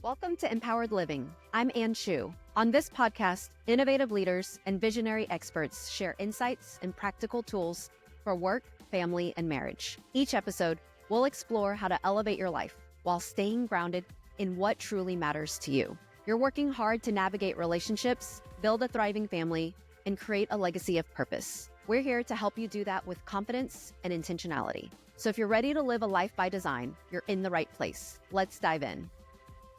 Welcome to Empowered Living. I'm Ann Shu. On this podcast, innovative leaders and visionary experts share insights and practical tools for work, family, and marriage. Each episode, we'll explore how to elevate your life while staying grounded in what truly matters to you. You're working hard to navigate relationships, build a thriving family, and create a legacy of purpose. We're here to help you do that with confidence and intentionality. So if you're ready to live a life by design, you're in the right place. Let's dive in.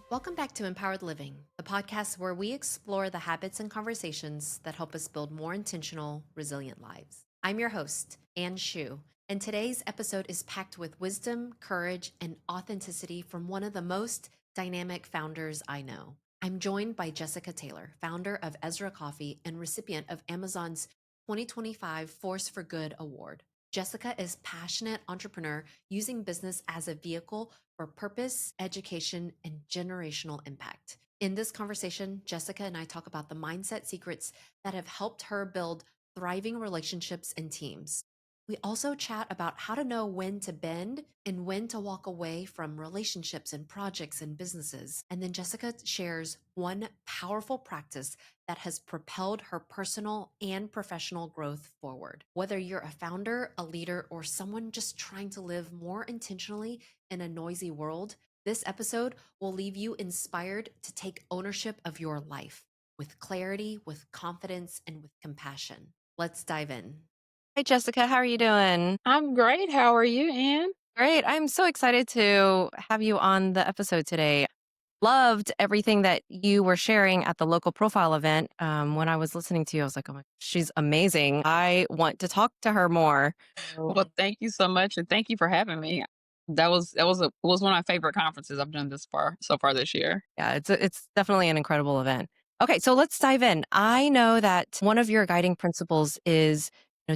Welcome back to Empowered Living, the podcast where we explore the habits and conversations that help us build more intentional, resilient lives. I'm your host, Ann Shu, and today's episode is packed with wisdom, courage, and authenticity from one of the most dynamic founders I know. I'm joined by Jessica Taylor, founder of Ezra Coffee and recipient of Amazon's 2025 Force for Good Award. Jessica is a passionate entrepreneur using business as a vehicle for purpose, education, and generational impact. In this conversation, Jessica and I talk about the mindset secrets that have helped her build thriving relationships and teams. We also chat about how to know when to bend and when to walk away from relationships and projects and businesses. And then Jessica shares one powerful practice that has propelled her personal and professional growth forward. Whether you're a founder, a leader, or someone just trying to live more intentionally in a noisy world, this episode will leave you inspired to take ownership of your life with clarity, with confidence, and with compassion. Let's dive in. Hi, Jessica. How are you doing? I'm great. How are you, Ann? Great. I'm so excited to have you on the episode today. Loved everything that you were sharing at the local profile event. When I was listening to you, I was like, oh my, she's amazing. I want to talk to her more. Well, thank you so much, and thank you for having me. That was one of my favorite conferences I've done so far this year. Yeah, it's definitely an incredible event. Okay, so let's dive in. I know that one of your guiding principles is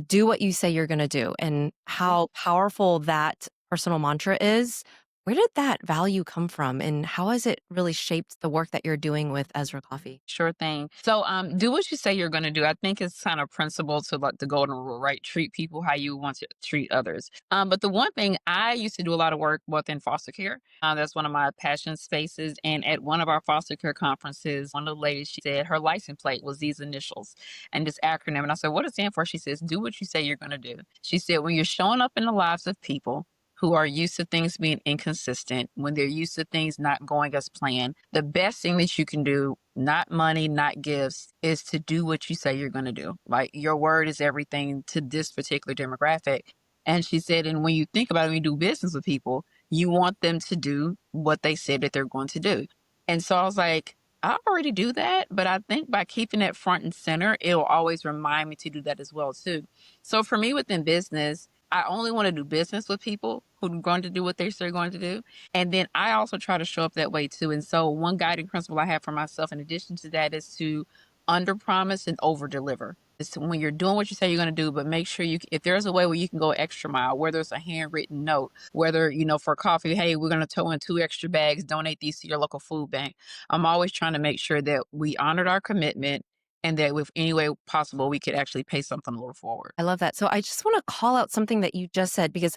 do what you say you're going to do, and how powerful that personal mantra is. Where did that value come from, and how has it really shaped the work that you're doing with Ezra Coffee? Sure thing. So, do what you say you're going to do. I think it's kind of principle to like the golden rule, right? Treat people how you want to treat others. But the one thing I used to do a lot of work within foster care. That's one of my passion spaces. And at one of our foster care conferences, one of the ladies, she said her license plate was these initials and this acronym. And I said, what does it stand for? She says, do what you say you're going to do. She said, when you're showing up in the lives of people who are used to things being inconsistent, when they're used to things not going as planned, the best thing that you can do, not money, not gifts, is to do what you say you're going to do. Like your word is everything to this particular demographic. And she said, and when you think about it, when you do business with people, you want them to do what they said that they're going to do. And so I was like, I already do that, but I think by keeping that front and center, it'll always remind me to do that as well too. So for me within business, I only want to do business with people who are going to do what they say they're going to do. And then I also try to show up that way too. And so one guiding principle I have for myself in addition to that is to under promise and over deliver. It's when you're doing what you say you're going to do, but make sure if there's a way where you can go extra mile, whether it's a handwritten note, whether, for coffee, hey, we're going to tow in 2 extra bags, donate these to your local food bank. I'm always trying to make sure that we honored our commitment and that if any way possible, we could actually pay something a little forward. I love that. So I just want to call out something that you just said, because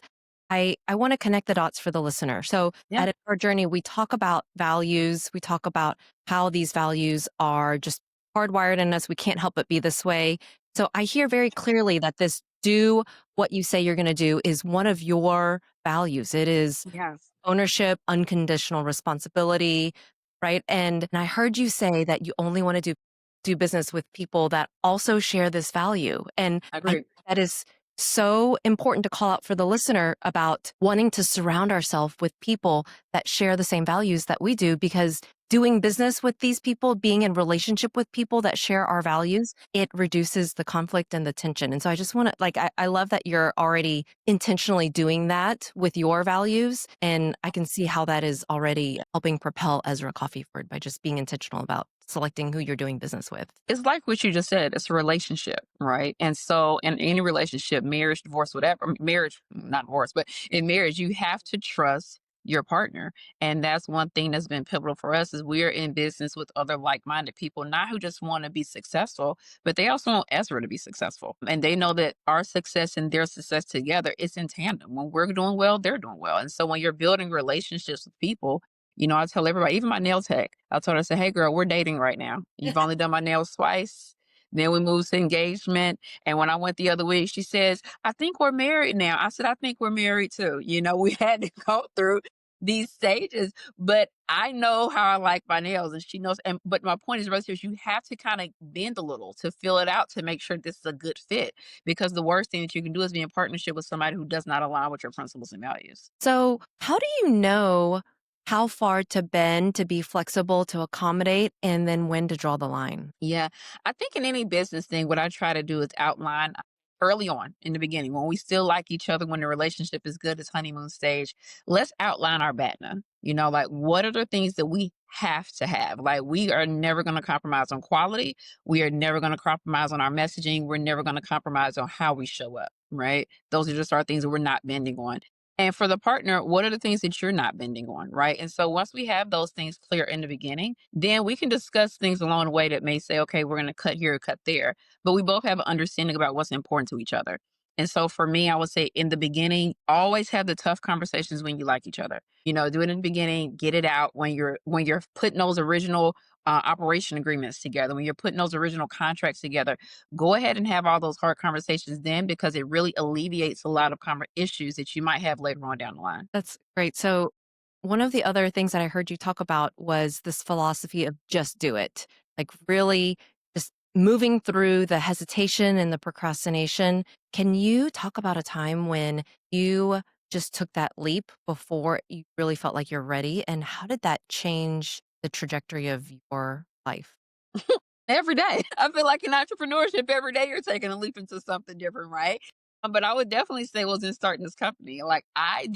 I want to connect the dots for the listener. So at our journey, we talk about values. We talk about how these values are just hardwired in us. We can't help but be this way. So I hear very clearly that this do what you say you're going to do is one of your values. It is Yes. ownership, unconditional responsibility, right? And I heard you say that you only want to do business with people that also share this value. And I agree. that is so important to call out for the listener about wanting to surround ourselves with people that share the same values that we do, because doing business with these people, being in relationship with people that share our values, it reduces the conflict and the tension. And so I just want to, I love that you're already intentionally doing that with your values. And I can see how that is already helping propel Ezra Coffee forward by just being intentional about selecting who you're doing business with. It's like what you just said. It's a relationship, right? And so in any relationship, marriage, divorce, whatever, marriage, not divorce, but in marriage, you have to trust your partner. And that's one thing that's been pivotal for us is we're in business with other like-minded people, not who just want to be successful, but they also want Ezra to be successful. And they know that our success and their success together is in tandem. When we're doing well, they're doing well. And so when you're building relationships with people, I tell everybody, even my nail tech, I told her, I said, hey girl, we're dating right now. You've only done my nails twice. Then we moved to engagement. And when I went the other week, she says, I think we're married now. I said, I think we're married too. We had to go through these stages, but I know how I like my nails and she knows. And but my point is, right here, you have to kind of bend a little to fill it out to make sure this is a good fit. Because the worst thing that you can do is be in partnership with somebody who does not align with your principles and values. So, how do you know how far to bend to be flexible to accommodate and then when to draw the line? Yeah. I think in any business thing, what I try to do is outline early on in the beginning when we still like each other, when the relationship is good, it's honeymoon stage. Let's outline our BATNA. Like what are the things that we have to have? Like we are never going to compromise on quality. We are never going to compromise on our messaging. We're never going to compromise on how we show up, right? Those are just our things that we're not bending on. And for the partner, what are the things that you're not bending on, right? And so once we have those things clear in the beginning, then we can discuss things along the way that may say, okay, we're going to cut here or cut there. But we both have an understanding about what's important to each other. And so for me, I would say in the beginning, always have the tough conversations when you like each other. Do it in the beginning, get it out when you're putting those original operation agreements together, when you're putting those original contracts together. Go ahead and have all those hard conversations then because it really alleviates a lot of issues that you might have later on down the line. That's great. So, one of the other things that I heard you talk about was this philosophy of just do it. Like, really just moving through the hesitation and the procrastination. Can you talk about a time when you just took that leap before you really felt like you're ready? And how did that change the trajectory of your life? Every day. I feel like in entrepreneurship, every day you're taking a leap into something different, right? But I would definitely say was in starting this company. Like I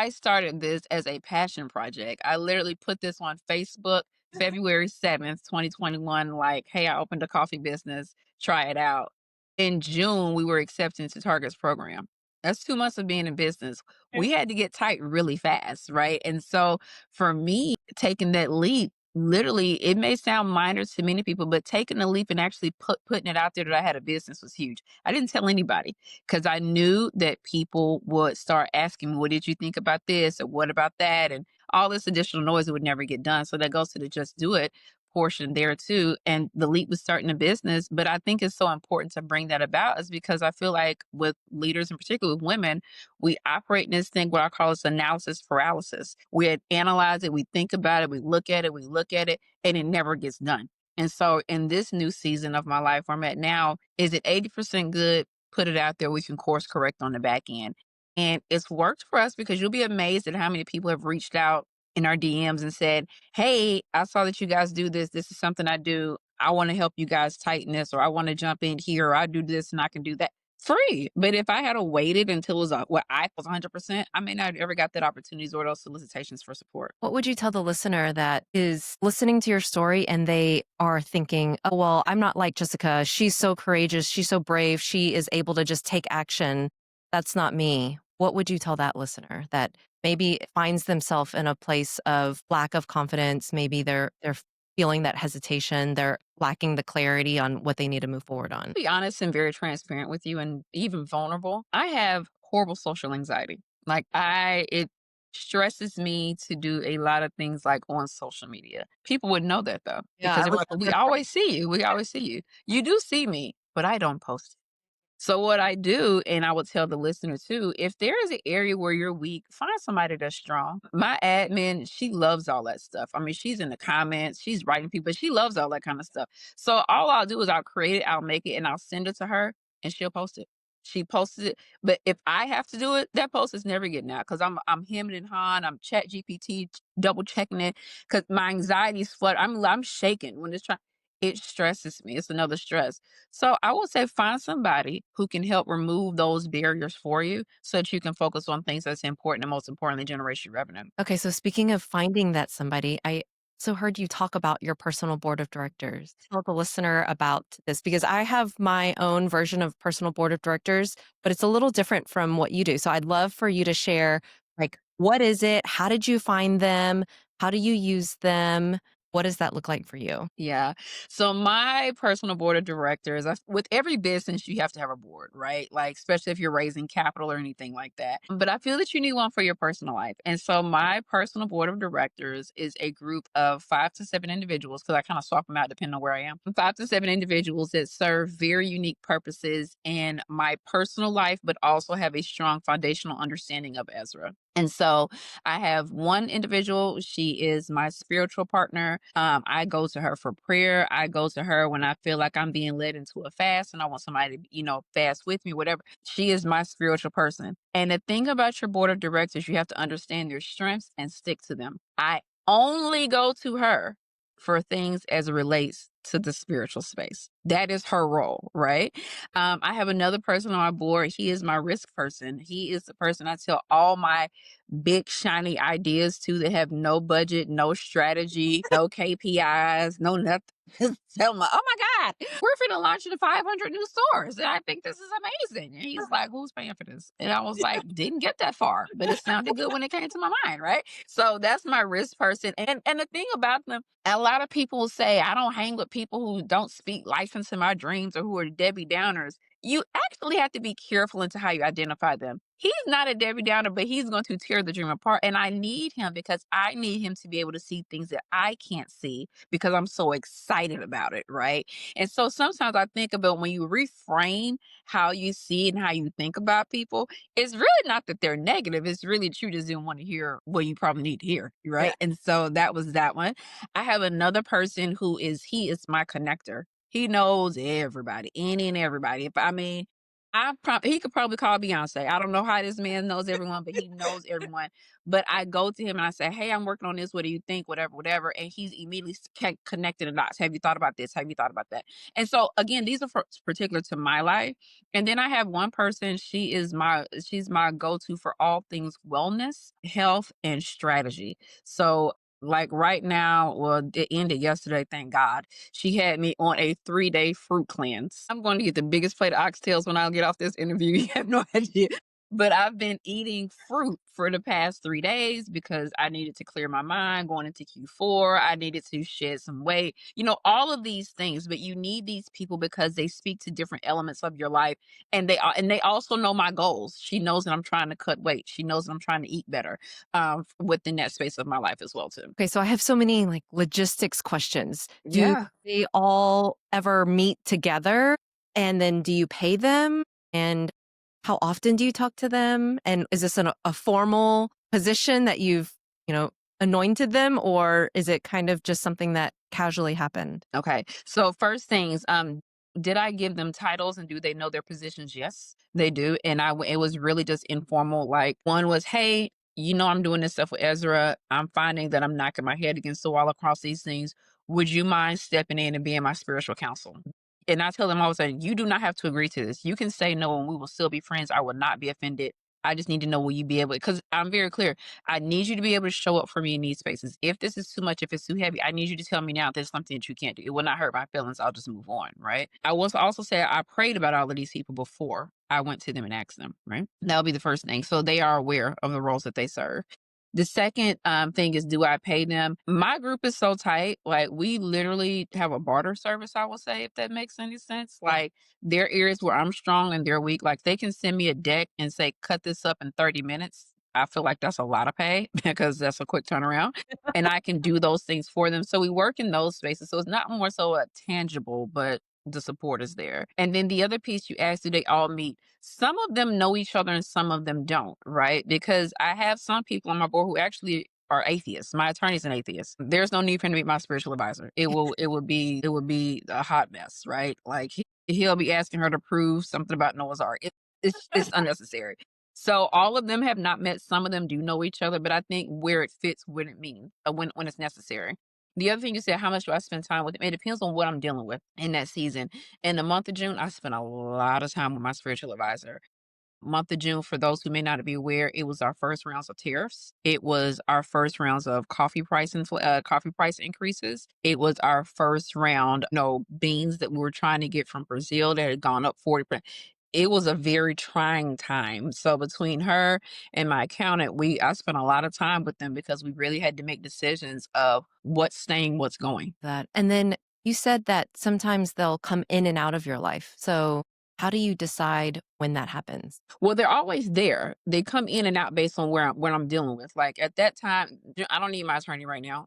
started this as a passion project. I literally put this on Facebook February 7th, 2021. Like, hey, I opened a coffee business, try it out. In June, we were accepted into Target's program. That's 2 months of being in business. We had to get tight really fast, right? And so for me, taking that leap, literally, it may sound minor to many people, but taking a leap and actually putting it out there that I had a business was huge. I didn't tell anybody because I knew that people would start asking me, what did you think about this? Or what about that? And all this additional noise that would never get done. So that goes to the just do it portion there too. And the leap was starting a business. But I think it's so important to bring that about is because I feel like with leaders, in particular with women, we operate in this thing, what I call is analysis paralysis. We analyze it, we think about it, we look at it, and it never gets done. And so in this new season of my life where I'm at now, is it 80% good? Put it out there. We can course correct on the back end. And it's worked for us because you'll be amazed at how many people have reached out in our DMs and said, hey, I saw that you guys do this. This is something I do. I want to help you guys tighten this, or I want to jump in here, or I do this and I can do that free. But if I had waited until it was what I was 100%, I may not have ever got that opportunities or those solicitations for support. What would you tell the listener that is listening to your story and they are thinking, oh, well, I'm not like Jessica. She's so courageous. She's so brave. She is able to just take action. That's not me. What would you tell that listener that maybe finds themselves in a place of lack of confidence? Maybe they're feeling that hesitation. They're lacking the clarity on what they need to move forward on. Be honest and very transparent with you and even vulnerable. I have horrible social anxiety. Like it stresses me to do a lot of things like on social media. People would know that though, Yeah, because I they're was like, we always see you. We always see you. You do see me, but I don't post. So what I do, and I would tell the listener too, if there is an area where you're weak, find somebody that's strong. My admin, she loves all that stuff. I mean, she's in the comments, she's writing people, but she loves all that kind of stuff. So all I'll do is I'll create it, I'll make it, and I'll send it to her, and she'll post it. She posts it, but if I have to do it, that post is never getting out because I'm hemming and hawing. I'm Chat GPT double checking it because my anxiety's flood. I'm shaking when it's trying. It stresses me. It's another stress. So I would say find somebody who can help remove those barriers for you so that you can focus on things that's important and most importantly, generate your revenue. Okay, so speaking of finding that somebody, I also heard you talk about your personal board of directors. Tell the listener about this because I have my own version of personal board of directors, but it's a little different from what you do. So I'd love for you to share, like, what is it? How did you find them? How do you use them? What does that look like for you? Yeah. So my personal board of directors, with every business, you have to have a board, right? Like, especially if you're raising capital or anything like that. But I feel that you need one for your personal life. And so my personal board of directors is a group of 5 to 7 individuals, because I kind of swap them out depending on where I am. 5 to 7 individuals that serve very unique purposes in my personal life, but also have a strong foundational understanding of Ezra. And so I have one individual. She is my spiritual partner. I go to her for prayer. I go to her when I feel like I'm being led into a fast and I want somebody to, fast with me, whatever. She is my spiritual person. And the thing about your board of directors, you have to understand their strengths and stick to them. I only go to her for things as it relates to the spiritual space. That is her role, right? I have another person on my board. He is my risk person. He is the person I tell all my big shiny ideas to that have no budget, no strategy, no KPIs, no nothing. Just tell him, oh my God, we're finna launch into 500 new stores. And I think this is amazing. And he's like, who's paying for this? And I was like, didn't get that far, but it sounded good when it came to my mind, right? So that's my risk person. And the thing about them, a lot of people will say, I don't hang with people who don't speak life into my dreams or who are Debbie Downers. You actually have to be careful into how you identify them. He's not a Debbie Downer, but he's going to tear the dream apart. And I need him because I need him to be able to see things that I can't see because I'm so excited about it, right? And so sometimes I think about when you reframe how you see and how you think about people, it's really not that they're negative. It's really that you just didn't want to hear what you probably need to hear, Yeah. right? And so that was that one. I have another person he is my connector. He knows everybody, any and everybody. If I mean, he could probably call Beyonce. I don't know how this man knows everyone, but he knows everyone. But I go to him and I say, "Hey, I'm working on this. What do you think? Whatever, whatever." And he's immediately connecting the dots. Have you thought about this? Have you thought about that? And so again, these are particular to my life. And then I have one person. She's my go-to for all things wellness, health, and strategy. So like right now, well, it ended yesterday, thank God. She had me on a 3-day fruit cleanse. I'm going to get the biggest plate of oxtails when I get off this interview. You have no idea. But I've been eating fruit for the past 3 days because I needed to clear my mind going into Q4. I needed to shed some weight, all of these things. But you need these people because they speak to different elements of your life, and they also know my goals. She knows that I'm trying to cut weight. She knows that I'm trying to eat better within that space of my life as well too. Okay, so I have so many like logistics questions. Do Yeah. they all ever meet together? And then do you pay them? And how often do you talk to them? And is this a formal position that you've, you know, anointed them, or is it kind of just something that casually happened? Okay. So first things, did I give them titles and do they know their positions? Yes, they do. And it was really just informal. Like one was, hey, I'm doing this stuff with Ezra. I'm finding that I'm knocking my head against the wall across these things. Would you mind stepping in and being my spiritual counsel? And I tell them all of a sudden, you do not have to agree to this. You can say no and we will still be friends. I will not be offended. I just need to know, will you be able, because I'm very clear. I need you to be able to show up for me in these spaces. If this is too much, if it's too heavy, I need you to tell me now if there's something that you can't do. It will not hurt my feelings. I'll just move on, right? I was also say I prayed about all of these people before I went to them and asked them, right? That'll be the first thing. So they are aware of the roles that they serve. The second thing is, do I pay them? My group is so tight. Like, we literally have a barter service, I will say, if that makes any sense. Like, their areas where I'm strong and they're weak, like, they can send me a deck and say, cut this up in 30 minutes. I feel like that's a lot of pay because that's a quick turnaround. And I can do those things for them. So we work in those spaces. So it's not more so a tangible, but the support is there. And then the other piece you asked, do they all meet? Some of them know each other and some of them don't, right? Because I have some people on my board who actually are atheists. My attorney's an atheist. There's no need for him to be my spiritual advisor. It would be a hot mess, right? Like he'll be asking her to prove something about Noah's Ark. It's unnecessary. So all of them have not met. Some of them do know each other, but I think where it fits, when it means, when it's necessary. The other thing you said, how much do I spend time with them? It depends on what I'm dealing with in that season. In the month of June, I spent a lot of time with my spiritual advisor. Month of June, for those who may not be aware, it was our first rounds of tariffs. It was our first rounds of coffee price increases. It was our first round, beans that we were trying to get from Brazil that had gone up 40%. it was a very trying time. So between her and my accountant, I spent a lot of time with them because we really had to make decisions of what's staying, what's going. That. And then you said that sometimes they'll come in and out of your life. So how do you decide when that happens? Well, they're always there. They come in and out based on what I'm dealing with. Like at that time, I don't need my attorney right now.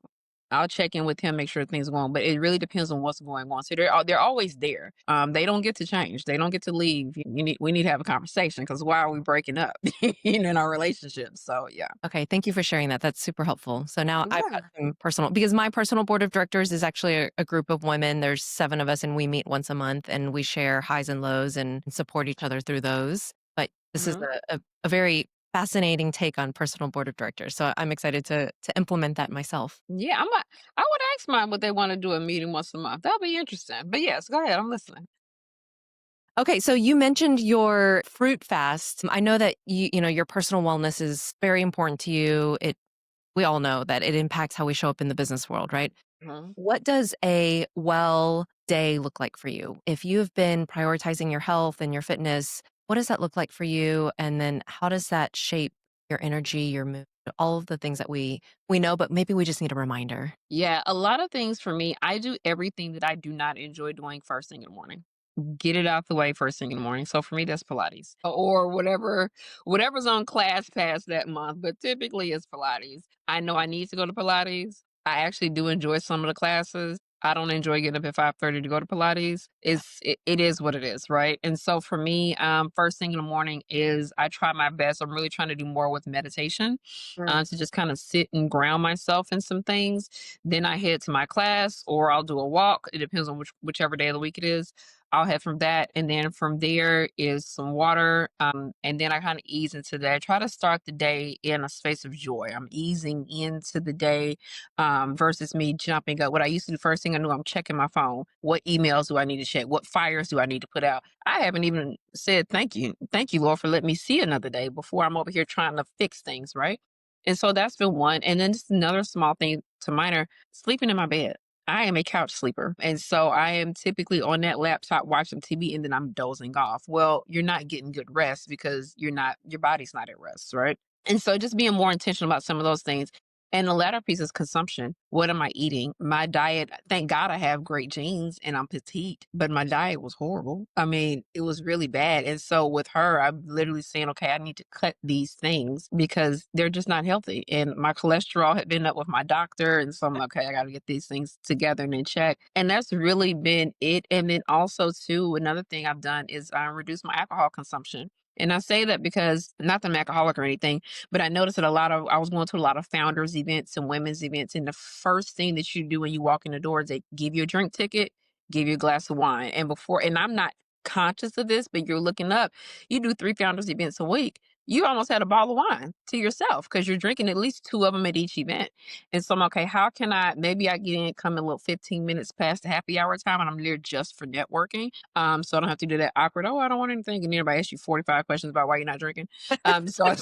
I'll check in with him, make sure things are going, but it really depends on what's going on. So they're always there. They don't get to change. They don't get to leave. We need to have a conversation because why are we breaking up in our relationship? So yeah. Okay, thank you for sharing that. That's super helpful. So now I've got Yeah. some personal, because my personal board of directors is actually a group of women. There's 7 of us, and we meet once a month, and we share highs and lows and support each other through those. But this is Mhm. a very fascinating take on personal board of directors. So I'm excited to implement that myself. Yeah, I would ask mine what they want to do a meeting once a month. That'll be interesting. But yes, go ahead. I'm listening. Okay, so you mentioned your fruit fast. I know that your personal wellness is very important to you. We all know that it impacts how we show up in the business world, right? Mhm. What does a well day look like for you? If you've been prioritizing your health and your fitness, what does that look like for you? And then how does that shape your energy, your mood, all of the things that we know, but maybe we just need a reminder. Yeah, a lot of things for me, I do everything that I do not enjoy doing first thing in the morning. Get it out the way first thing in the morning. So for me, that's Pilates or whatever's on class pass that month. But typically, it's Pilates. I know I need to go to Pilates. I actually do enjoy some of the classes. I don't enjoy getting up at 5:30 to go to Pilates. It is what it is, right? And so for me, first thing in the morning is I try my best. I'm really trying to do more with meditation, to just kind of sit and ground myself in some things. Then I head to my class, or I'll do a walk. It depends on whichever day of the week it is. I'll head from that, and then from there is some water, and then I kind of ease into that. I try to start the day in a space of joy. I'm easing into the day, versus me jumping up. What I used to do first thing I knew, I'm checking my phone. What emails do I need to check? What fires do I need to put out? I haven't even said thank you, Lord, for letting me see another day before I'm over here trying to fix things, right? And so that's been one. And then just another small thing to minor, sleeping in my bed. I am a couch sleeper. And so I am typically on that laptop watching TV and then I'm dozing off. Well, you're not getting good rest because your body's not at rest, right? And so just being more intentional about some of those things. And the latter piece is consumption. What am I eating? My diet, thank God I have great genes and I'm petite, but my diet was horrible. I mean, it was really bad. And so with her, I'm literally saying, okay, I need to cut these things because they're just not healthy. And my cholesterol had been up with my doctor. And so I'm like, okay, I got to get these things together and in check. And that's really been it. And then also, too, another thing I've done is reduce my alcohol consumption. And I say that because not that I'm alcoholic or anything, but I noticed that I was going to a lot of founders events and women's events. And the first thing that you do when you walk in the door is they give you a drink ticket, give you a glass of wine. And I'm not conscious of this, but you're looking up, you do 3 founders events a week. You almost had a bottle of wine to yourself because you're drinking at least 2 of them at each event. And so I'm okay, how can maybe I get in, come a little 15 minutes past the happy hour time and I'm there just for networking. So I don't have to do that awkward, oh, I don't want anything. And everybody asks you 45 questions about why you're not drinking. So I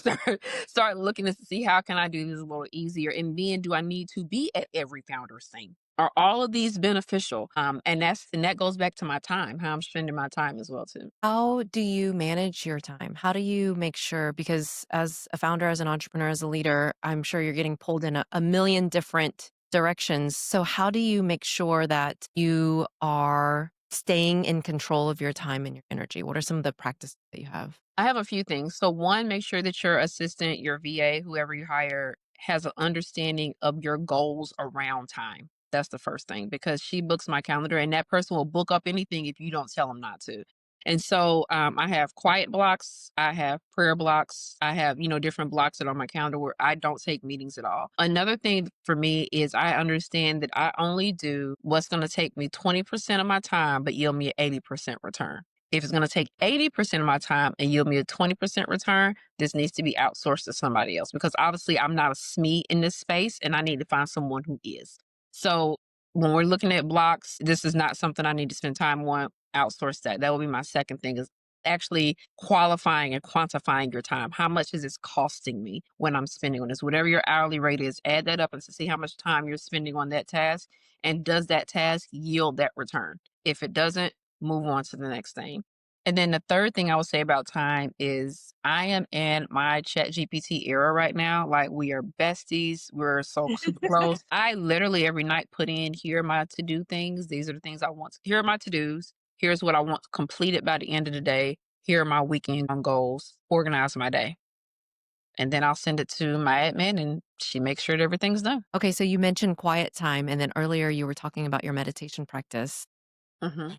start looking to see how can I do this a little easier. And then do I need to be at every founder's thing? Are all of these beneficial? And that goes back to my time, how I'm spending my time as well too. How do you manage your time? How do you make sure, because as a founder, as an entrepreneur, as a leader, I'm sure you're getting pulled in a million different directions. So how do you make sure that you are staying in control of your time and your energy? What are some of the practices that you have? I have a few things. So one, make sure that your assistant, your VA, whoever you hire, has an understanding of your goals around time. That's the first thing because she books my calendar and that person will book up anything if you don't tell them not to. And so I have quiet blocks, I have prayer blocks, I have, different blocks that are on my calendar where I don't take meetings at all. Another thing for me is I understand that I only do what's going to take me 20% of my time, but yield me an 80% return. If it's going to take 80% of my time and yield me a 20% return, this needs to be outsourced to somebody else because obviously I'm not a SME in this space and I need to find someone who is. So when we're looking at blocks, this is not something I need to spend time on. Outsource that. That will be my second thing is actually qualifying and quantifying your time. How much is this costing me when I'm spending on this? Whatever your hourly rate is, add that up and to see how much time you're spending on that task. And does that task yield that return? If it doesn't, move on to the next thing. And then the third thing I would say about time is I am in my chat GPT era right now. Like we are besties. We're so super close. I literally every night put in here are my to do things. These are the things I want. Here are my to dos. Here's what I want completed by the end of the day. Here are my weekend goals. Organize my day. And then I'll send it to my admin and she makes sure that everything's done. Okay, so you mentioned quiet time, and then earlier you were talking about your meditation practice. Mhm.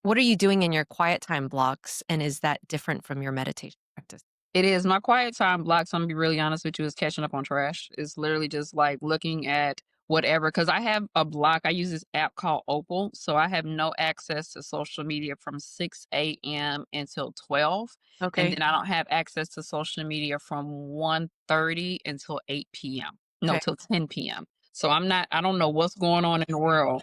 What are you doing in your quiet time blocks, and is that different from your meditation practice? It is. My quiet time blocks, I'm gonna be really honest with you, is catching up on trash. It's literally just like looking at whatever. Cause I have a block. I use this app called Opal. So I have no access to social media from 6 a.m. until 12. And Okay. then I don't have access to social media from 1:30 until 8 p.m. No, Okay. till 10 p.m. So I don't know what's going on in the world.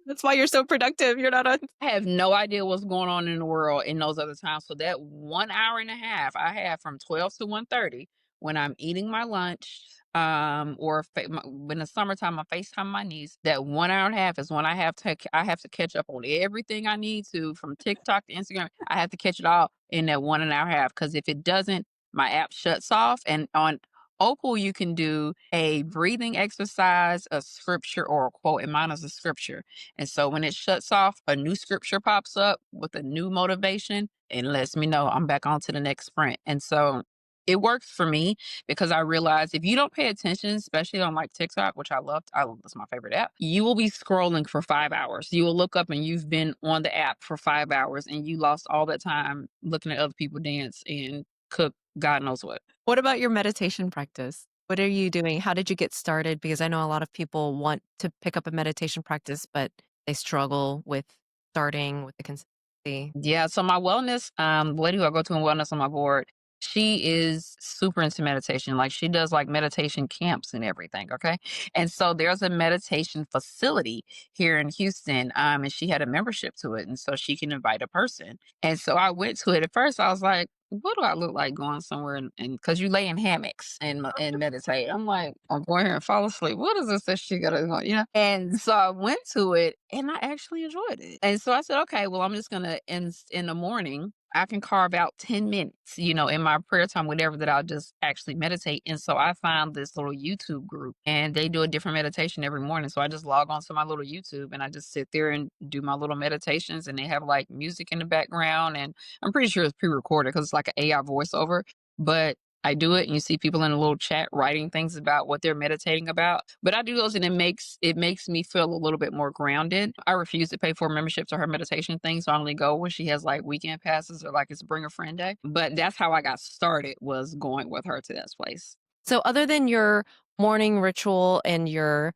That's why you're so productive. You're not a I have no idea what's going on in the world in those other times. So that 1 hour and a half I have from 12 to 1:30 when I'm eating my lunch, or when the summertime I FaceTime my niece, that 1 hour and a half is when I have to catch up on everything I need to from TikTok to Instagram. I have to catch it all in that 1 and a half because if it doesn't, my app shuts off. And on Opal, you can do a breathing exercise, a scripture, or a quote. And mine is a scripture. And so when it shuts off, a new scripture pops up with a new motivation and lets me know I'm back on to the next sprint. And so it works for me because I realize if you don't pay attention, especially on like TikTok, which I love, that's my favorite app, you will be scrolling for 5 hours. You will look up and you've been on the app for 5 hours and you lost all that time looking at other people dance and cook God knows what. What about your meditation practice? What are you doing? How did you get started? Because I know a lot of people want to pick up a meditation practice, but they struggle with starting with the consistency. Yeah, so my wellness, lady who I go to in wellness on my board, she is super into meditation. Like she does like meditation camps and everything. Okay. And so there's a meditation facility here in Houston. And she had a membership to it. And so she can invite a person. And so I went to it. At first I was like, what do I look like going somewhere and because you lay in hammocks and meditate. I'm like, I'm going here and fall asleep. What is this that she gotta do? You know? And so I went to it and I actually enjoyed it. And so I said, okay, well, I'm just gonna in the morning, I can carve out 10 minutes, in my prayer time, whatever, that I'll just actually meditate. And so I found this little YouTube group and they do a different meditation every morning. So I just log on to my little YouTube and I just sit there and do my little meditations and they have like music in the background. And I'm pretty sure it's pre-recorded because it's like an AI voiceover. But I do it and you see people in a little chat writing things about what they're meditating about. But I do those and it makes me feel a little bit more grounded. I refuse to pay for a membership to her meditation thing. So I only go when she has like weekend passes or like it's bring a friend day. But that's how I got started was going with her to this place. So, other than your morning ritual and your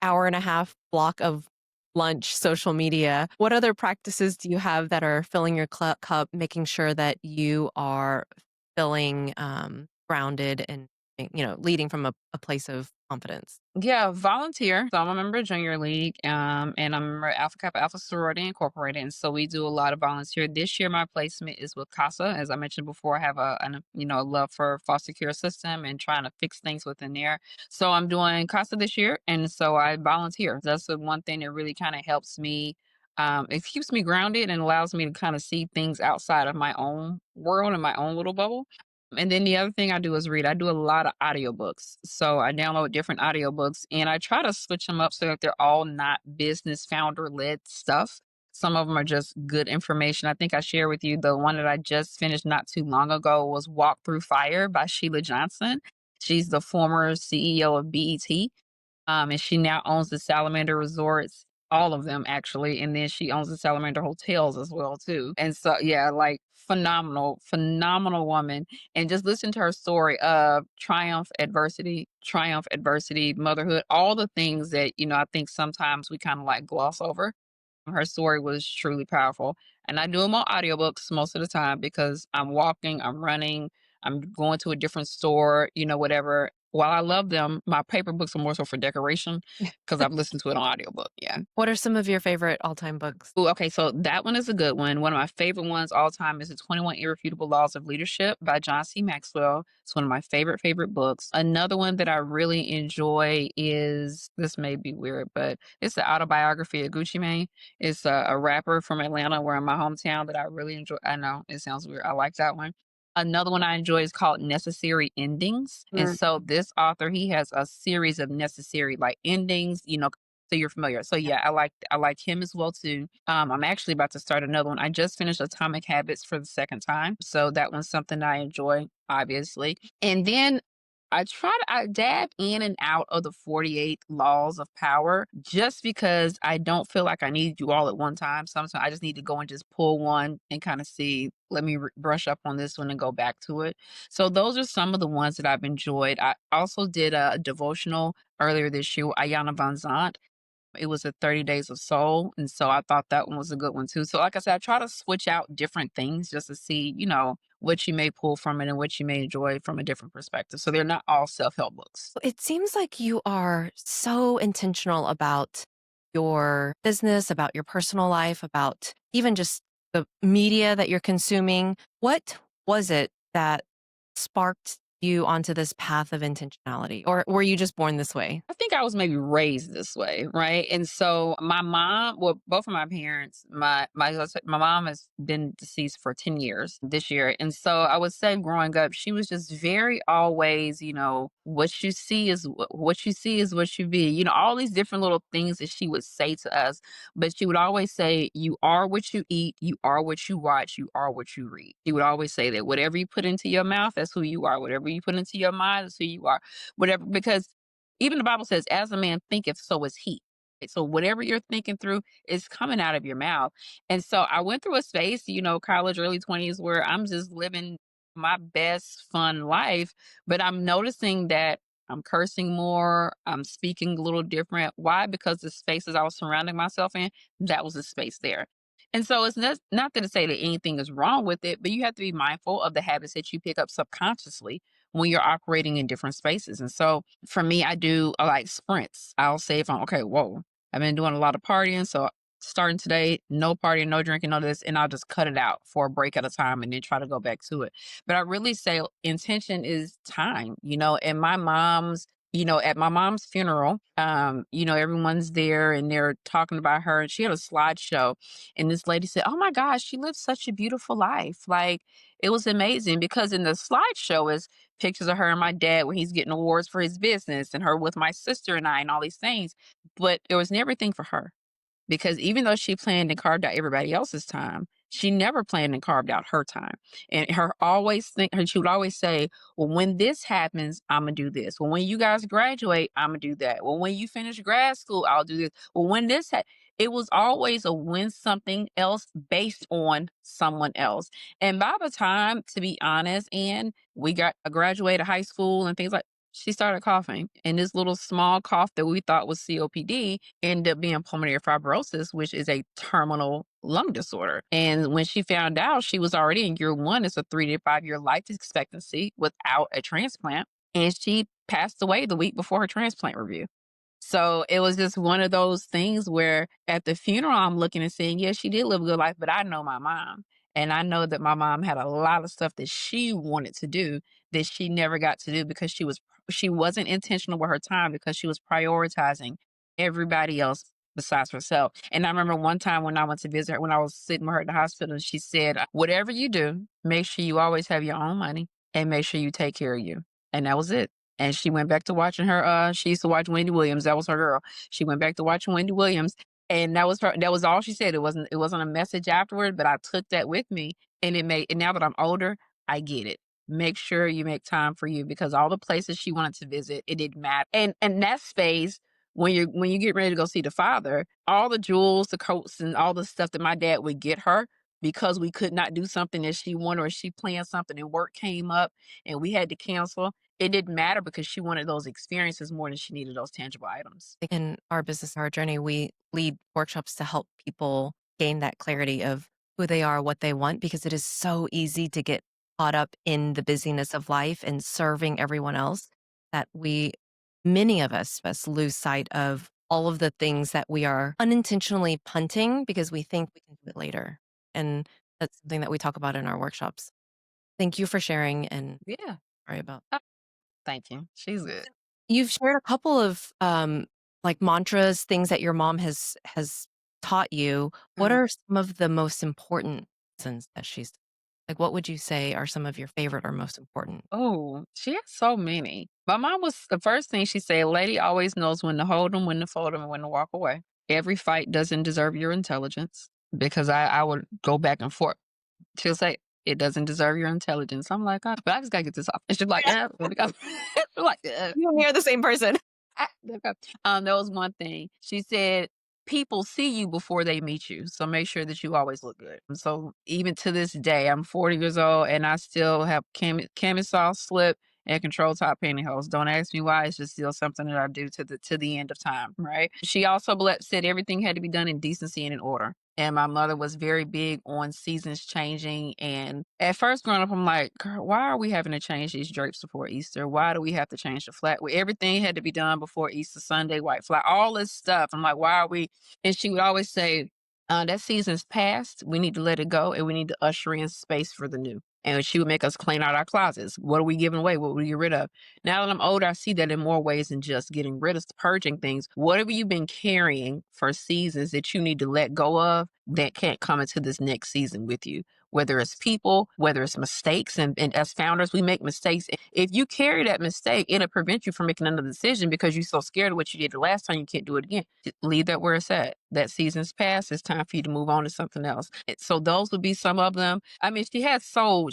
hour and a half block of lunch social media, what other practices do you have that are filling your cup, making sure that you are feeling grounded and leading from a place of confidence? Yeah, volunteer. So I'm a member of Junior League, and I'm a member of Alpha Kappa Alpha Sorority Incorporated. And so we do a lot of volunteer. This year, my placement is with CASA. As I mentioned before, I have a love for foster care system and trying to fix things within there. So I'm doing CASA this year, and so I volunteer. That's the one thing that really kind of helps me. It keeps me grounded and allows me to kind of see things outside of my own world and my own little bubble. And then the other thing I do is read. I do a lot of audiobooks. So I download different audiobooks and I try to switch them up so that they're all not business founder led stuff. Some of them are just good information. I think I share with you the one that I just finished not too long ago was Walk Through Fire by Sheila Johnson. She's the former CEO of BET. And she now owns the Salamander Resorts, all of them actually, and then she owns the Salamander Hotels as well too. And so, yeah, like phenomenal, phenomenal woman. And just listen to her story of triumph, adversity, motherhood, all the things that I think sometimes we kind of like gloss over. Her story was truly powerful. And I do them on audiobooks most of the time because I'm walking, I'm running, I'm going to a different store, whatever. while I love them, my paper books are more so for decoration because I've listened to it on audiobook. Yeah. What are some of your favorite all-time books? Ooh, okay, so that one is a good one. One of my favorite ones all time is The 21 Irrefutable Laws of Leadership by John C. Maxwell. It's one of my favorite books. Another one that I really enjoy is, this may be weird, but it's the autobiography of Gucci Mane. It's a rapper from Atlanta, where in my hometown, that I really enjoy. I know it sounds weird. I like that one. Another one I enjoy is called Necessary Endings. And Mm. so this author, he has a series of necessary like endings, so you're familiar. So yeah, I like him as well too. I'm actually about to start another one. I just finished Atomic Habits for the second time. So that one's something I enjoy, obviously. And then I dab in and out of the 48 laws of power just because I don't feel like I need to do all at one time. Sometimes I just need to go and just pull one and kind of see, let me brush up on this one and go back to it. So those are some of the ones that I've enjoyed. I also did a devotional earlier this year with Ayana Van Zant. It was a 30 Days of Soul. And so I thought that one was a good one too. So like I said, I try to switch out different things just to see, what you may pull from it and what you may enjoy from a different perspective. So they're not all self-help books. It seems like you are so intentional about your business, about your personal life, about even just the media that you're consuming. What was it that sparked you onto this path of intentionality? Or were you just born this way? I think I was maybe raised this way, right? And so my mom, well, both of my parents, my mom has been deceased for 10 years this year. And so I would say growing up, she was just very always, what you see is what you see is what you be. All these different little things that she would say to us, but she would always say, you are what you eat, you are what you watch, you are what you read. She would always say that whatever you put into your mouth, that's who you are. Whatever you put into your mind, that's who you are. Whatever, because even the Bible says, as a man thinketh, so is he. Right? So whatever you're thinking through is coming out of your mouth. And so I went through a space, college, early 20s, where I'm just living my best fun life, but I'm noticing that I'm cursing more, I'm speaking a little different. Why? Because the spaces I was surrounding myself in, that was the space there. And so it's not to say that anything is wrong with it, but you have to be mindful of the habits that you pick up subconsciously when you're operating in different spaces. And so for me, I like sprints. I'll say if I'm okay, whoa, I've been doing a lot of partying. So starting today, no partying, no drinking, no this, and I'll just cut it out for a break at a time and then try to go back to it. But I really say intention is time, and at my mom's funeral, everyone's there and they're talking about her, and she had a slideshow, and this lady said, "Oh my gosh, she lived such a beautiful life." Like, it was amazing because in the slideshow is pictures of her and my dad when he's getting awards for his business, and her with my sister and I and all these things. But there was never anything for her. Because even though she planned and carved out everybody else's time, she never planned and carved out her time. And she would always say, "Well, when this happens, I'm gonna do this. Well, when you guys graduate, I'm gonna do that. Well, when you finish grad school, I'll do this. Well, when it was always a win something else based on someone else. And by the time, to be honest, and we got graduated high school and things like, she started coughing. And this little small cough that we thought was COPD ended up being pulmonary fibrosis, which is a terminal lung disorder. And when she found out, she was already in year one. It's a 3 to 5 year life expectancy without a transplant. And she passed away the week before her transplant review. So it was just one of those things where at the funeral, I'm looking and saying, yeah, she did live a good life, but I know my mom. And I know that my mom had a lot of stuff that she wanted to do that she never got to do because she wasn't intentional with her time because she was prioritizing everybody else besides herself. And I remember one time when I went to visit her, when I was sitting with her at the hospital, she said, whatever you do, make sure you always have your own money and make sure you take care of you. And that was it. And she went back to watching she used to watch Wendy Williams. That was her girl. She went back to watching Wendy Williams. And that was all she said. It wasn't a message afterward, but I took that with me and now that I'm older, I get it. Make sure you make time for you because all the places she wanted to visit, it didn't matter. And that space, when you get ready to go see the father, all the jewels, the coats, and all the stuff that my dad would get her because we could not do something that she wanted or she planned something and work came up and we had to cancel. It didn't matter because she wanted those experiences more than she needed those tangible items. In our business, our journey, we lead workshops to help people gain that clarity of who they are, what they want, because it is so easy to get caught up in the busyness of life and serving everyone else. that many of us lose sight of all of the things that we are unintentionally punting because we think we can do it later. And that's something that we talk about in our workshops. Thank you for sharing and Yeah. sorry about. Uh, Thank you. She's good. You've shared a couple of like mantras, things that your mom has taught you. What Mhm. are some of the most important lessons that she's like what would you say are some of your favorite or most important? Oh, she has so many. My mom was the first thing she said, lady always knows when to hold them, when to fold them, and when to walk away. Every fight doesn't deserve your intelligence because I would go back and forth. She'll say, it doesn't deserve your intelligence. I'm like, "Oh, but I just gotta get this off." And she's like, let me go. I'm like, You and me are the same person. That was one thing. She said, people see you before they meet you. So make sure that you always look good. So even to this day, I'm 40 years old and I still have camisole slip and control top pantyhose. Don't ask me why. It's just still something that I do to the end of time, right? She also said everything had to be done in decency and in order. And my mother was very big on seasons changing. And at first growing up, I'm like, girl, why are we having to change these drapes before Easter? Why do we have to change the flat? Everything had to be done before Easter Sunday, white flag, all this stuff. I'm like, why are we? And she would always say, that season's past. We need to let it go and we need to usher in space for the new. And she would make us clean out our closets. What are we giving away? What would we get rid of? Now that I'm older, I see that in more ways than just getting rid of purging things. Whatever you've been carrying for seasons that you need to let go of, that can't come into this next season with you. Whether it's people, whether it's mistakes, and as founders, we make mistakes. If you carry that mistake, it'll prevent you from making another decision because you're so scared of what you did the last time, you can't do it again. Leave that where it's at. That season's past. It's time for you to move on to something else. So those would be some of them. I mean, she had so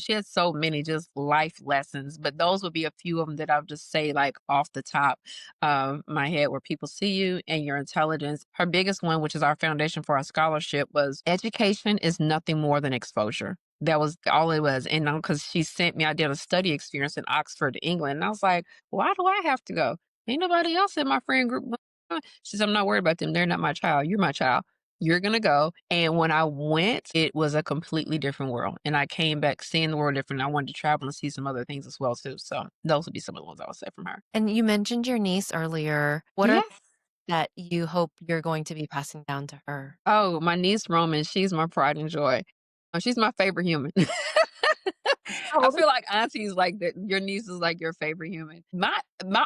many just life lessons, but those would be a few of them that I'll just say like off the top of my head where people see you and your intelligence. Her biggest one, which is our foundation for our scholarship, was education is nothing more than exposure. That was all it was. And because she sent me, I did a study experience in Oxford, England. And I was like, why do I have to go? Ain't nobody else in my friend group. She said, I'm not worried about them. They're not my child. You're my child. You're going to go. And when I went, it was a completely different world. And I came back seeing the world different. I wanted to travel and see some other things as well, too. So those would be some of the ones I would say from her. And you mentioned your niece earlier. What are Yes. that you hope you're going to be passing down to her? Oh, my niece Roman, she's my pride and joy. She's my favorite human. How I old is feel like aunties like that. Your niece is like your favorite human. My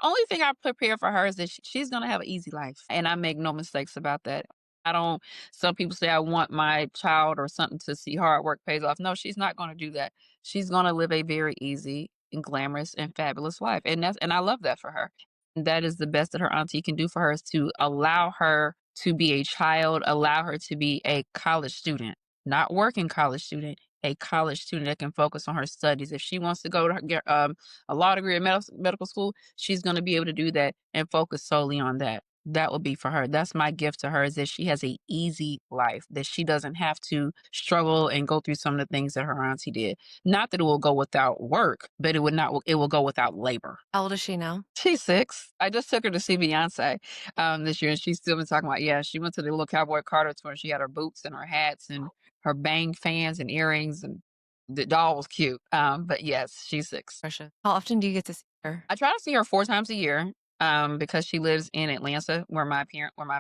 only thing I prepare for her is that she's gonna have an easy life, and I make no mistakes about that. I don't. Some people say I want my child or something to see hard work pays off. No, she's not gonna do that. She's gonna live a very easy and glamorous and fabulous life, and I love that for her. And that is the best that her auntie can do for her is to allow her to be a child, allow her to be a college student, not working college student, a college student that can focus on her studies. If she wants to go to get a law degree in medical school, she's going to be able to do that and focus solely on that. That will be for her. That's my gift to her is that she has a easy life, that she doesn't have to struggle and go through some of the things that her auntie did. Not that it will go without work, but it will go without labor. How old is she now? She's 6. I just took her to see Beyonce, this year, and she's still been talking about yeah, she went to the little Cowboy Carter tour, and she had her boots and her hats and her Bang fans and earrings, and the doll was cute, but yes, she's 6. Precious. How often do you get to see her? I try to see her 4 times a year, because she lives in Atlanta, where my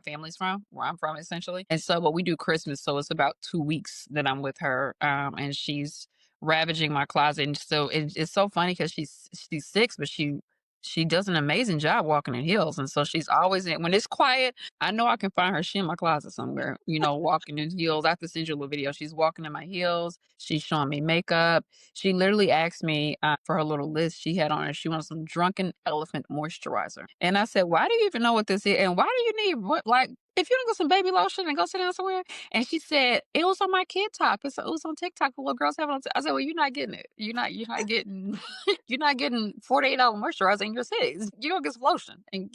family's from, where I'm from, essentially, and so but we do Christmas, so it's about 2 weeks that I'm with her, and she's ravaging my closet, and so it's so funny because she's 6, but she does an amazing job walking in heels, and so she's always in when it's quiet, I know I can find her. She in my closet somewhere, walking in heels. I have to send you a little video. She's walking in my heels. She's showing me makeup. She literally asked me for her little list she had on her. She wanted some drunken elephant moisturizer. And I said, why do you even know what this is? And why do you need what like if you don't get some baby lotion and go sit down somewhere? And she said, it was on my kid top. It was on TikTok. The little girls have it on. I said, well, you're not getting it. You're not getting you're not getting $48 moisturizer in your cities. You go get some lotion and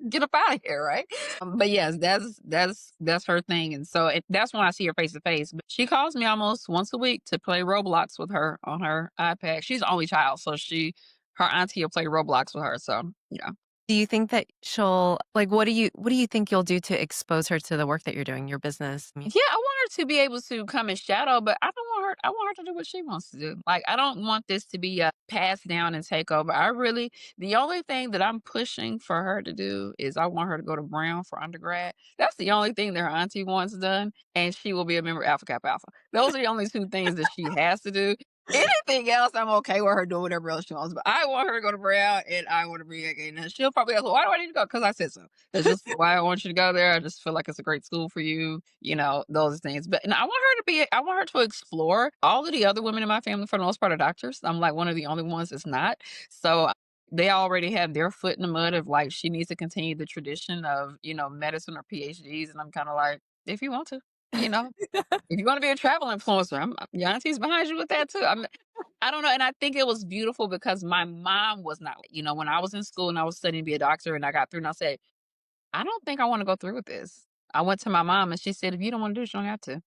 get up out of here, right? But yes, that's her thing, and so that's when I see her face to face. But she calls me almost once a week to play Roblox with her on her iPad. She's the only child, so her auntie will play Roblox with her. So yeah, Do you think that she'll like, what do you think you'll do to expose her to the work that you're doing, your business? I mean, Yeah, I want her to be able to come and shadow, but I want her to do what she wants to do. Like, I don't want this to be a pass down and take over. The only thing that I'm pushing for her to do is I want her to go to Brown for undergrad. That's the only thing that her auntie wants done, and she will be a member of Alpha Kappa Alpha. Those are the only two things that she has to do. Anything else, I'm okay with her doing whatever else she wants. But I want her to go to Brown, and I want to be again. And she'll probably ask, well, why do I need to go? Because I said so. That's just why I want you to go there. I just feel like it's a great school for you, those things. But and I want her to explore. All of the other women in my family, for the most part, are doctors. I'm like one of the only ones that's not. So they already have their foot in the mud of like she needs to continue the tradition of, medicine or PhDs. And I'm kind of like, if you want to, you know, if you want to be a travel influencer, your auntie's behind you with that too. I don't know. And I think it was beautiful because my mom was not, when I was in school and I was studying to be a doctor and I got through and I said, I don't think I want to go through with this. I went to my mom and she said, if you don't want to do it, you don't have to.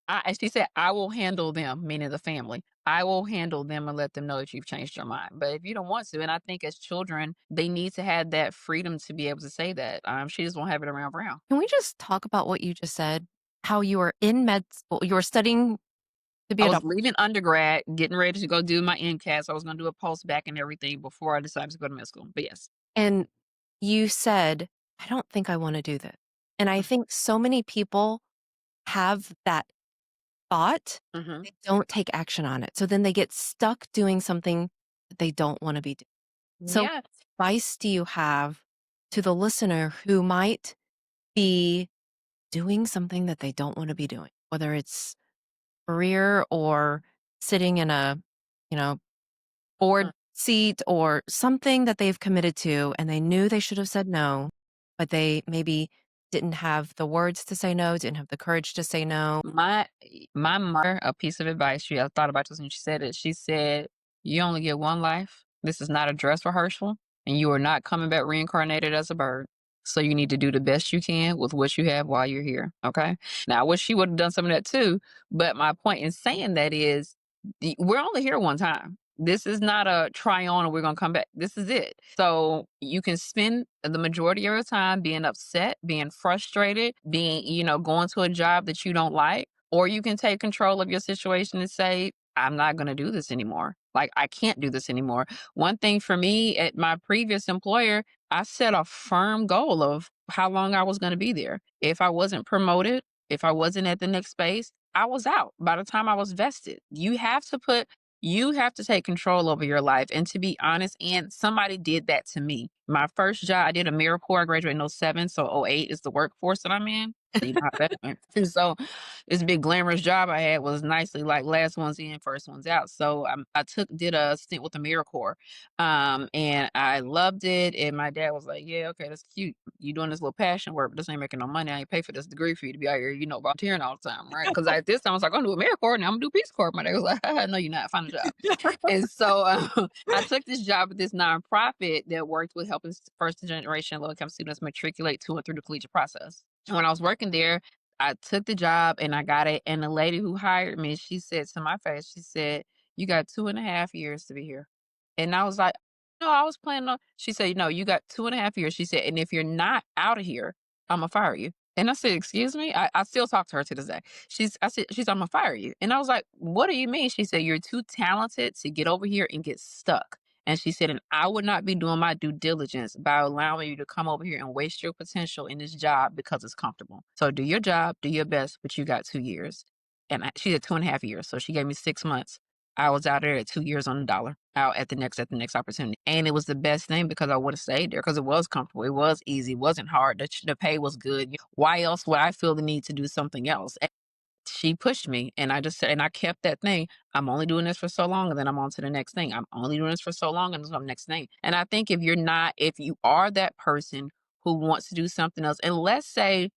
And she said, I will handle them, meaning the family. I will handle them and let them know that you've changed your mind. But if you don't want to, and I think as children, they need to have that freedom to be able to say that. She just won't have it around Brown. can we just talk about what you just said? How you were in med school, you were studying to be I a was doctor, leaving undergrad, getting ready to go do my MCAT. So I was going to do a post back and everything before I decided to go to med school. But yes. and you said, "I don't think I wanna do this." And I think so many people have that thought, Hmm. they don't take action on it. So then they get stuck doing something that they don't wanna be doing. So, Yeah. what advice do you have to the listener who might be doing something that they don't wanna be doing? Whether it's career or sitting in a, you know, board seat or something that they've committed to and they knew they should have said no, but they maybe didn't have the words to say no, didn't have the courage to say no. My mother, a piece of advice, I thought about this when she said it. She said, "You only get one life. This is not a dress rehearsal, and you are not coming back reincarnated as a bird. So you need to do the best you can with what you have while you're here." Okay. Now, I wish she would have done some of that too. But my point in saying that is, we're only here one time. This is not a try on and we're going to come back. This is it. So you can spend the majority of your time being upset, being frustrated, going to a job that you don't like, or you can take control of your situation and say, I'm not going to do this anymore. Like, I can't do this anymore. One thing for me at my previous employer, I set a firm goal of how long I was going to be there. If I wasn't promoted, if I wasn't at the next space, I was out by the time I was vested. You have to take control over your life. And to be honest, and somebody did that to me. My first job, I did AmeriCorps. I graduated in '07, so '08 is the workforce that I'm in. So you know how that went. So this big glamorous job I had was nicely like last one's in, first one's out. So did a stint with AmeriCorps, and I loved it. And my dad was like, "Yeah, okay, that's cute. You doing this little passion work, but this ain't making no money. I ain't pay for this degree for you to be out here, volunteering all the time, right?" Because at this time I was like, "I'm gonna do AmeriCorps, now I'm gonna do Peace Corps." My dad was like, "No, you're not. Find a job." And so I took this job at this nonprofit that worked with helping first generation low income students matriculate to and through the collegiate process. And when I was working there, I took the job and I got it. And the lady who hired me, she said to my face, she said, "You got 2.5 years to be here." And I was like, "No, I was planning on," she said, "No, you got 2.5 years." She said, "And if you're not out of here, I'm gonna fire you." And I said, "Excuse me?" I still talk to her to this day. "I'm gonna fire you." And I was like, "What do you mean?" She said, "You're too talented to get over here and get stuck." And she said, "And I would not be doing my due diligence by allowing you to come over here and waste your potential in this job because it's comfortable. So do your job, do your best, but you got 2 years." And she said 2.5 years. So she gave me 6 months. I was out there at 2 years on the dollar, out at the next opportunity. And it was the best thing because I would have stayed there because it was comfortable. It was easy. It wasn't hard. The pay was good. Why else would I feel the need to do something else? She pushed me and I just said, and I kept that thing. I'm only doing this for so long and then I'm on to the next thing. I'm only doing this for so long and then the next thing. And I think if you are that person who wants to do something else, and let's say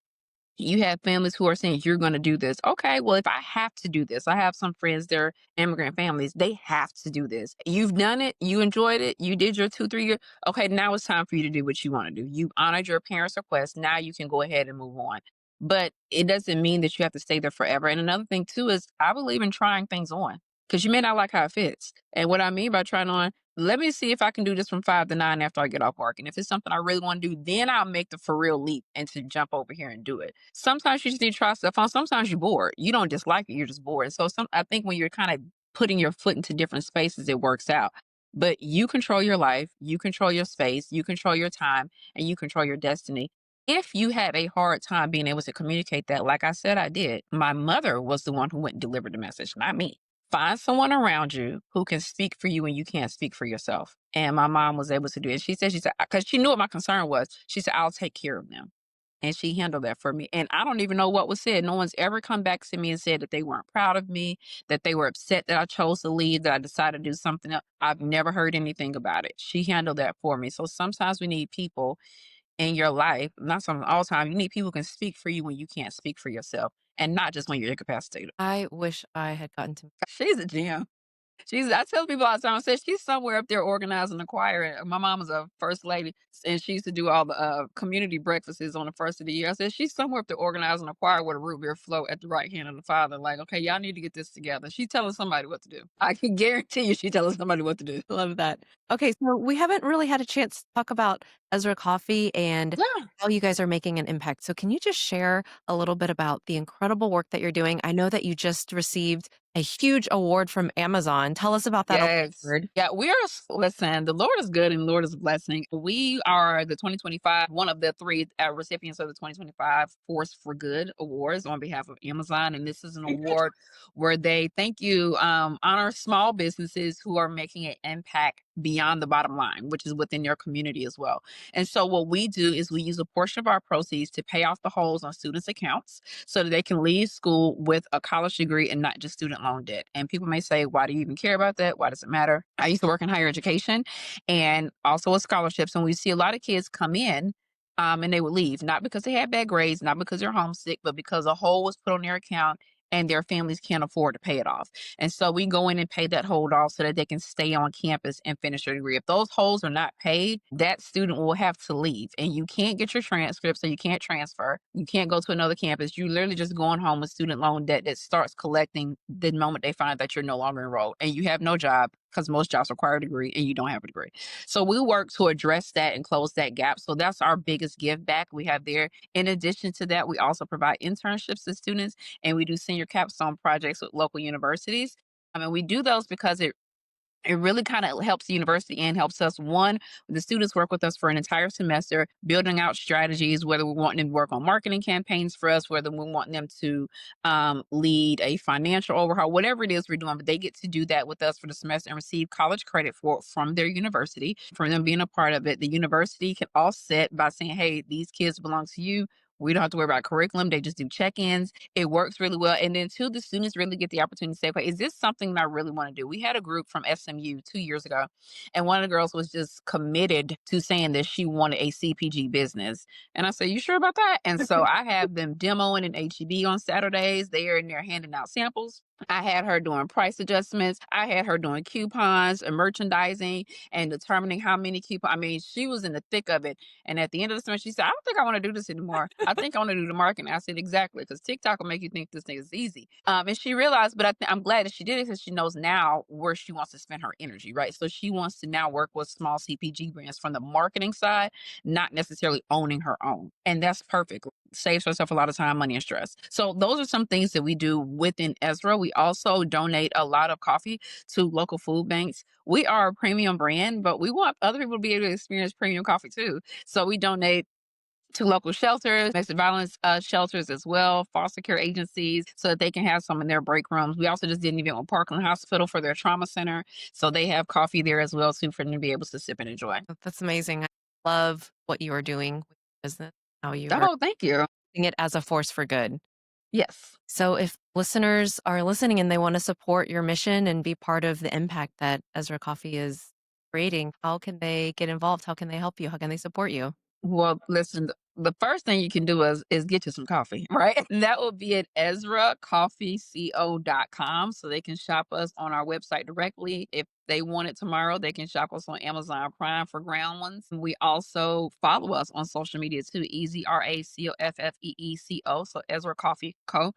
you have families who are saying you're going to do this. Okay, well, if I have to do this, I have some friends, they're immigrant families. They have to do this. You've done it. You enjoyed it. You did your 2, 3 years. Okay, now it's time for you to do what you want to do. You honored your parents' request. Now you can go ahead and move on. But it doesn't mean that you have to stay there forever. And another thing, too, is I believe in trying things on because you may not like how it fits. And what I mean by trying on, let me see if I can do this from 5 to 9 after I get off work. And if it's something I really want to do, then I'll make the for real leap and to jump over here and do it. Sometimes you just need to try stuff on. Sometimes you're bored. You don't dislike it, you're just bored. So I think when you're kind of putting your foot into different spaces, it works out. But you control your life, you control your space, you control your time, and you control your destiny. If you have a hard time being able to communicate that, like I said, I did. My mother was the one who went and delivered the message, not me. Find someone around you who can speak for you when you can't speak for yourself. And my mom was able to do it. She said, because she knew what my concern was, she said, I'll take care of them. And she handled that for me. And I don't even know what was said. No one's ever come back to me and said that they weren't proud of me, that they were upset that I chose to leave, that I decided to do something else. I've never heard anything about it. She handled that for me. So sometimes we need people in your life, not some all the time. You need people who can speak for you when you can't speak for yourself, and not just when you're incapacitated. I wish I had gotten to. She's a gem. I tell people all the time, I said she's somewhere up there organizing the choir. And my mom was a first lady, and she used to do all the community breakfasts on the first of the year. I said she's somewhere up there organizing a choir with a root beer float at the right hand of the Father. Like, okay, y'all need to get this together. She's telling somebody what to do. I can guarantee you, she's telling somebody what to do. Love that. Okay, so we haven't really had a chance to talk about Ezra Coffee and Yeah. how you guys are making an impact. So can you just share a little bit about the incredible work that you're doing? I know that you just received a huge award from Amazon. Tell us about that Yes. award. Yeah, listen, the Lord is good and the Lord is a blessing. We are the 2025, one of the three recipients of the 2025 Force for Good Awards on behalf of Amazon. And this is an award where they thank you, honor small businesses who are making an impact beyond the bottom line, which is within your community as well. And so what we do is we use a portion of our proceeds to pay off the holes on students' accounts so that they can leave school with a college degree and not just student loan debt. And people may say, why do you even care about that? Why does it matter? I used to work in higher education and also with scholarships. And we see a lot of kids come in and they would leave, not because they had bad grades, not because they're homesick, but because a hole was put on their account and their families can't afford to pay it off. And so we go in and pay that hold off so that they can stay on campus and finish their degree. If those holes are not paid, that student will have to leave. And you can't get your transcript, so you can't transfer. You can't go to another campus. You literally just going home with student loan debt that starts collecting the moment they find that you're no longer enrolled. And you have no job because most jobs require a degree and you don't have a degree. So we work to address that and close that gap. So that's our biggest give back we have there. In addition to that, we also provide internships to students and we do senior capstone projects with local universities. I mean, we do those because it really kind of helps the university and helps us. One, the students work with us for an entire semester, building out strategies, whether we want them to work on marketing campaigns for us, whether we want them to lead a financial overhaul, whatever it is we're doing, but they get to do that with us for the semester and receive college credit for from their university, from them being a part of it. The university can offset by saying, hey, these kids belong to you. We don't have to worry about curriculum. They just do check-ins. It works really well. And then two, the students really get the opportunity to say, okay, is this something that I really want to do? We had a group from SMU 2 years ago, and one of the girls was just committed to saying that she wanted a CPG business. And I said, you sure about that? And so I have them demoing in HEB on Saturdays. They are in there handing out samples. I had her doing price adjustments. I had her doing coupons and merchandising and determining how many coupons. I mean, she was in the thick of it. And at the end of the semester, she said, I don't think I want to do this anymore. I think I want to do the marketing. I said, exactly, because TikTok will make you think this thing is easy. And she realized, but I'm glad that she did it because she knows now where she wants to spend her energy, right? So she wants to now work with small CPG brands from the marketing side, not necessarily owning her own. And that's perfect. Saves herself a lot of time, money, and stress. So those are some things that we do within Ezra. We also donate a lot of coffee to local food banks. We are a premium brand, but we want other people to be able to experience premium coffee too. So we donate to local shelters, domestic violence shelters as well, foster care agencies, so that they can have some in their break rooms. We also just did an event with Parkland Hospital for their trauma center, so they have coffee there as well too for them to be able to sip and enjoy. That's amazing. I love what you are doing with your business, how you are Oh, thank you. using it as a force for good. Yes. So if listeners are listening and they want to support your mission and be part of the impact that Ezra Coffee is creating, how can they get involved? How can they help you? How can they support you? Well, listen, the first thing you can do is get you some coffee, right? And that will be at EzraCoffeeCO.com. So they can shop us on our website directly. If they want it tomorrow, they can shop us on Amazon Prime for ground ones. We also follow us on social media too, EZRACOFFEECO, so Ezra Coffee Co.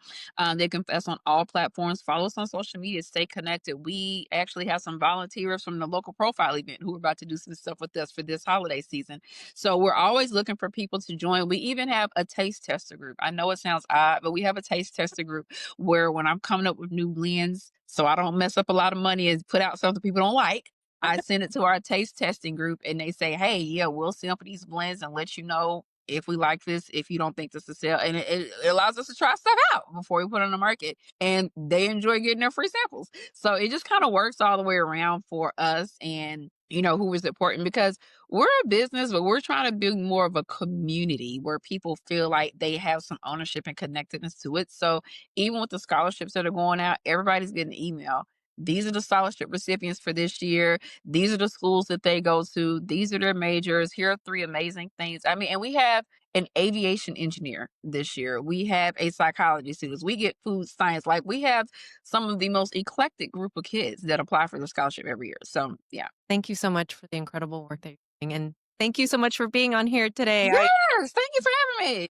They can find us on all platforms. Follow us on social media, stay connected. We actually have some volunteers from the local profile event who are about to do some stuff with us for this holiday season. So we're always looking for people to join. We even have a taste tester group. I know it sounds odd, but we have a taste tester group where when I'm coming up with new blends, so I don't mess up a lot of money and put out something people don't like, I send it to our taste testing group and they say, hey, yeah, we'll sample these blends and let you know if we like this, if you don't think this is sell. And it allows us to try stuff out before we put it on the market. And they enjoy getting their free samples. So it just kind of works all the way around for us and who is important because we're a business, but we're trying to build more of a community where people feel like they have some ownership and connectedness to it. So even with the scholarships that are going out, everybody's getting an email. These are the scholarship recipients for this year. These are the schools that they go to. These are their majors. Here are three amazing things. I mean, and we have an aviation engineer this year. We have a psychology student. We get food science. Like we have some of the most eclectic group of kids that apply for the scholarship every year. So yeah. Thank you so much for the incredible work that you're doing. And thank you so much for being on here today. Yes, thank you for having me.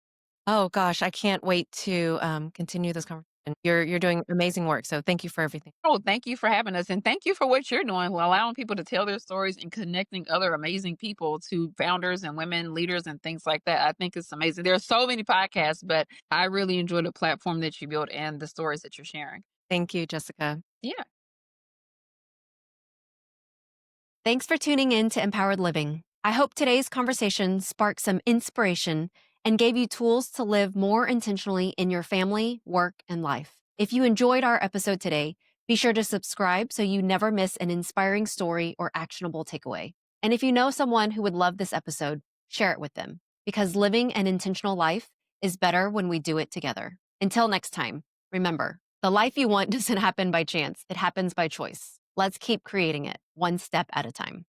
Oh gosh, I can't wait to continue this conversation. You're doing amazing work. So thank you for everything. Oh, thank you for having us. And thank you for what you're doing, allowing people to tell their stories and connecting other amazing people to founders and women leaders and things like that. I think it's amazing. There are so many podcasts, but I really enjoy the platform that you built and the stories that you're sharing. Thank you, Jessica. Yeah. Thanks for tuning in to Empowered Living. I hope today's conversation sparked some inspiration and gave you tools to live more intentionally in your family, work, and life. If you enjoyed our episode today, be sure to subscribe so you never miss an inspiring story or actionable takeaway. And if you know someone who would love this episode, share it with them because living an intentional life is better when we do it together. Until next time, remember, the life you want doesn't happen by chance, it happens by choice. Let's keep creating it one step at a time.